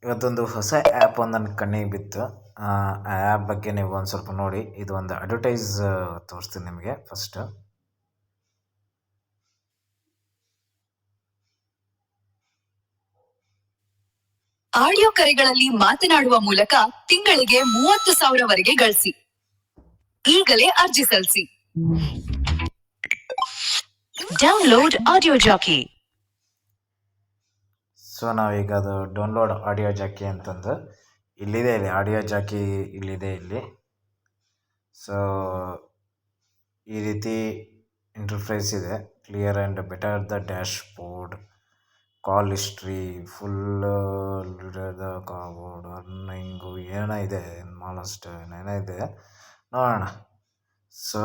ಇವತ್ತೊಂದು ಹೊಸ ಆ್ಯಪ್ ಒಂದು ನನ್ನ ಕಣ್ಣಿಗೆ ಬಿತ್ತು. ಆ ಆ್ಯಪ್ ಬಗ್ಗೆ ನೀವು ಒಂದು ಸ್ವಲ್ಪ ನೋಡಿ. ಇದು ಒಂದು ಅಡ್ವರ್ಟೈಸ್ ತೋರಿಸ್ತೀನಿ ನಿಮಗೆ ಫಸ್ಟು. ಆಡಿಯೋ ಕರೆಗಳಲ್ಲಿ ಮಾತನಾಡುವ ಮೂಲಕ ತಿಂಗಳಿಗೆ 30,000ವರೆಗೆ ಗಳಿಸಿ. ಈಗಲೇ ಅರ್ಜಿ ಸಲ್ಲಿಸಿ. Download audio Jackie. ಸೊ ನಾವೀಗ ಅದು ಡೌನ್ಲೋಡ್ ಆಡಿಯೋ ಜಾಕಿ ಅಂತಂದು ಇಲ್ಲಿದೆ. ಇಲ್ಲಿ ಆಡಿಯೋ ಜಾಕಿ ಇಲ್ಲಿದೆ ಇಲ್ಲಿ. ಸೊ ಈ ರೀತಿ ಇಂಟರ್ಫೇಸ್ ಇದೆ. Clear and better the dash board, call history, full cardboard, earning ಏನೋ ಇದೆ, ಭಾಳಷ್ಟು ಏನೇನೋ ಇದೆ, ನೋಡೋಣ. ಸೊ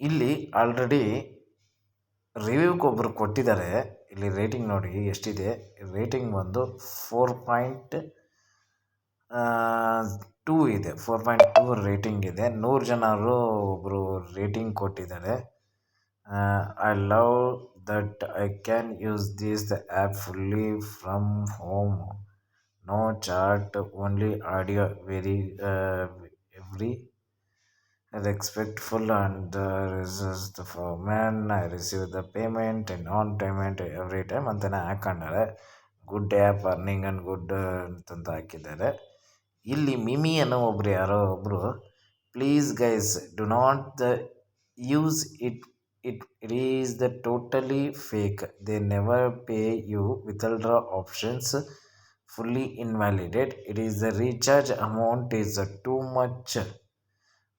ಇಲ್ಲಿ ಆಲ್ರೆಡಿ ರಿವ್ಯೂಗೆ ಒಬ್ಬರು ಕೊಟ್ಟಿದ್ದಾರೆ. ಇಲ್ಲಿ ರೇಟಿಂಗ್ ನೋಡಿ ಎಷ್ಟಿದೆ. ರೇಟಿಂಗ್ ಬಂದು 4.2 ಇದೆ. 4.2 ರೇಟಿಂಗ್ ಇದೆ. 100 ಜನರು ಒಬ್ಬರು ರೇಟಿಂಗ್ ಕೊಟ್ಟಿದ್ದಾರೆ. I love that I can use this app fully from home. No chat, only audio, very every respectful and the for man. I receive the payment and on payment every time ಅಂತಾನೆ ಹಾಕೊಂಡಾರೆ. Good app, earning and good ಅಂತಂತ ಹಾಕಿದ್ದಾರೆ. ಇಲ್ಲಿ ಮಿಮಿ ಅನ್ನೋ ಒಬ್ರು ಯಾರೋ ಒಬ್ಬರು, please guys do not the use it is the totally fake. They never pay you withdraw options fully invalidate. It is the recharge amount is too much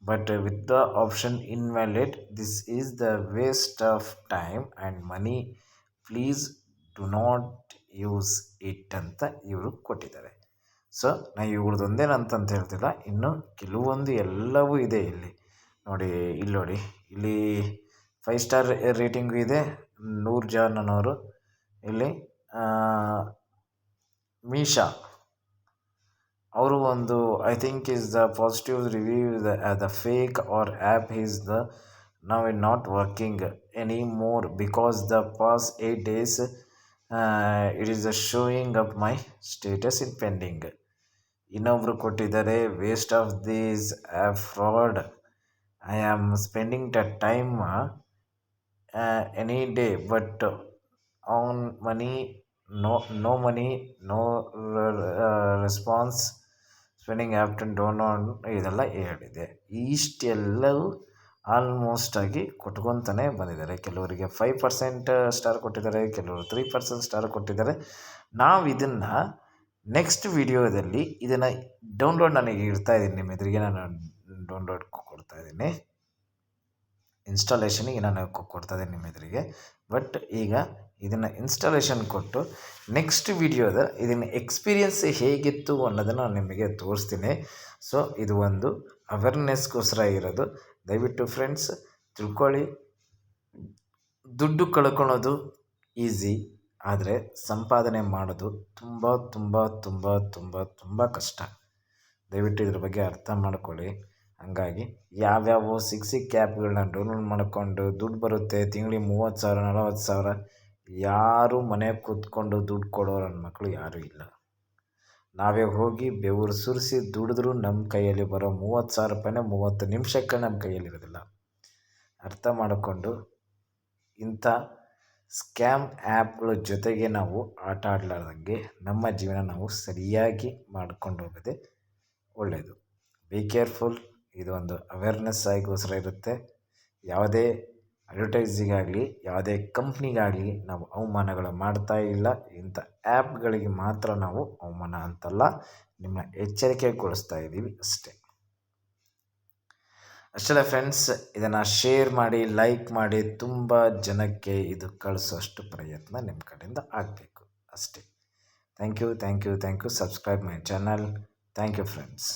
but with the option invalid. This is the waste of time and money. Please do not use it ಅಂತ ಇವರು ಕೊಟ್ಟಿದ್ದಾರೆ. So ನಾನು ಇವ್ರದ್ದೊಂದೇನಂತಂತ ಹೇಳ್ತಿಲ್ಲ, ಇನ್ನು ಕೆಲವೊಂದು ಎಲ್ಲವೂ ಇದೆ ಇಲ್ಲಿ ನೋಡಿ. ಇಲ್ಲಿ ನೋಡಿ, ಇಲ್ಲಿ 5 ಸ್ಟಾರ್ ರೇಟಿಂಗು ಇದೆ. 100 ಜನನವರು ಇಲ್ಲಿ ಮೀಶಾ ಅವರು ಒಂದು I think is the positive review the fake or app is the now in not working any more because the past 8 days it is the showing up my status in pending. ಇನ್ನೊಬ್ರು ಕೊಟ್ಟಿದ್ದಾರೆ, waste of these app fraud. I am spending the time any day but on money no money, no response, spending app download, ಇದೆಲ್ಲ ಹೇಳಿದೆ. ಇಷ್ಟೆಲ್ಲವೂ almost ಆಗಿ ಕೊಟ್ಕೊತಾನೆ ಬಂದಿದ್ದಾರೆ. ಕೆಲವರಿಗೆ 5% star ಕೊಟ್ಟಿದ್ದಾರೆ, ಕೆಲವರು 3% star ಕೊಟ್ಟಿದ್ದಾರೆ. ನಾವು ಇದನ್ನು ನೆಕ್ಸ್ಟ್ ವಿಡಿಯೋದಲ್ಲಿ ಇದನ್ನು ಡೌನ್ಲೋಡ್ ನನಗೆ ಇಡ್ತಾಯಿದ್ದೀನಿ, ನಿಮ್ಮ ಎದುರಿಗೆ ನಾನು ಡೌನ್ಲೋಡ್ ಕೊಡ್ತಾಯಿದ್ದೀನಿ, ಇನ್ಸ್ಟಾಲೇಷನಿಗೆ ನಾನು ಕೊಡ್ತಾಯಿದ್ದೀನಿ ನಿಮ್ಮ ಎದುರಿಗೆ. ಬಟ್ ಈಗ ಇದನ್ನು ಇನ್ಸ್ಟಾಲೇಷನ್ ಕೊಟ್ಟು ನೆಕ್ಸ್ಟ್ ವಿಡಿಯೋದ ಇದನ್ನು ಎಕ್ಸ್ಪೀರಿಯನ್ಸ್ ಹೇಗಿತ್ತು ಅನ್ನೋದನ್ನು ನಾನು ನಿಮಗೆ ತೋರಿಸ್ತೀನಿ. ಸೊ ಇದು ಒಂದು ಅವೇರ್ನೆಸ್ಗೋಸ್ಕರ ಇರೋದು. ದಯವಿಟ್ಟು ಫ್ರೆಂಡ್ಸ್ ತಿಳ್ಕೊಳ್ಳಿ. ದುಡ್ಡು ಕಳ್ಕೊಳೋದು ಈಸಿ, ಆದರೆ ಸಂಪಾದನೆ ಮಾಡೋದು ತುಂಬ ತುಂಬ ತುಂಬ ತುಂಬ ತುಂಬ ಕಷ್ಟ. ದಯವಿಟ್ಟು ಇದ್ರ ಬಗ್ಗೆ ಅರ್ಥ ಮಾಡ್ಕೊಳ್ಳಿ. ಹಾಗಾಗಿ ಯಾವ್ಯಾವ ಸಿಕ್ಕ ಆ್ಯಪ್ಗಳನ್ನ ಡೌನ್ಲೋಡ್ ಮಾಡಿಕೊಂಡು ದುಡ್ಡು ಬರುತ್ತೆ, ತಿಂಗಳಿಗೆ 30,000 40,000, ಯಾರೂ ಮನೆಗೆ ಕೂತ್ಕೊಂಡು ದುಡ್ಡು ಕೊಡೋರು ನನ್ನ ಮಕ್ಕಳು ಯಾರೂ ಇಲ್ಲ. ನಾವೇ ಹೋಗಿ ಬೆವರು ಸುರಿಸಿ ದುಡಿದ್ರೂ ನಮ್ಮ ಕೈಯಲ್ಲಿ ಬರೋ 30,000 ರೂಪಾಯಿನೇ 30 ನಿಮಿಷಕ್ಕೆ ನಮ್ಮ ಕೈಯಲ್ಲಿರೋದಿಲ್ಲ. ಅರ್ಥ ಮಾಡಿಕೊಂಡು ಇಂಥ ಸ್ಕ್ಯಾಮ್ ಆ್ಯಪ್ಗಳ ಜೊತೆಗೆ ನಾವು ಆಟ ಆಡಲಾರ್ದಂಗೆ ನಮ್ಮ ಜೀವನ ನಾವು ಸರಿಯಾಗಿ ಮಾಡ್ಕೊಂಡು ಹೋಗೋದೇ ಒಳ್ಳೆಯದು. Be careful. ಇದು ಒಂದು ಅವೇರ್ನೆಸ್ ಆಗೋಸ್ಕರ ಇರುತ್ತೆ. ಯಾವುದೇ ಅಡ್ವರ್ಟೈಸಿಗಾಗಲಿ ಯಾವುದೇ ಕಂಪ್ನಿಗಾಗಲಿ ನಾವು ಅವಮಾನಗಳು ಮಾಡ್ತಾ ಇಲ್ಲ. ಇಂಥ ಆ್ಯಪ್ಗಳಿಗೆ ಮಾತ್ರ ನಾವು ಅವಮಾನ ಅಂತಲ್ಲ, ನಿಮ್ಮ ಎಚ್ಚರಿಕೆಗೊಳಿಸ್ತಾ ಇದ್ದೀವಿ ಅಷ್ಟೇ. ಅಷ್ಟೇ ಫ್ರೆಂಡ್ಸ್, ಇದನ್ನು ಶೇರ್ ಮಾಡಿ, ಲೈಕ್ ಮಾಡಿ, ತುಂಬ ಜನಕ್ಕೆ ಇದು ಕಳಿಸೋಷ್ಟು ಪ್ರಯತ್ನ ನಿಮ್ಮ ಕಡೆಯಿಂದ ಆಗಬೇಕು ಅಷ್ಟೇ. Thank you. Subscribe my channel. Thank you friends.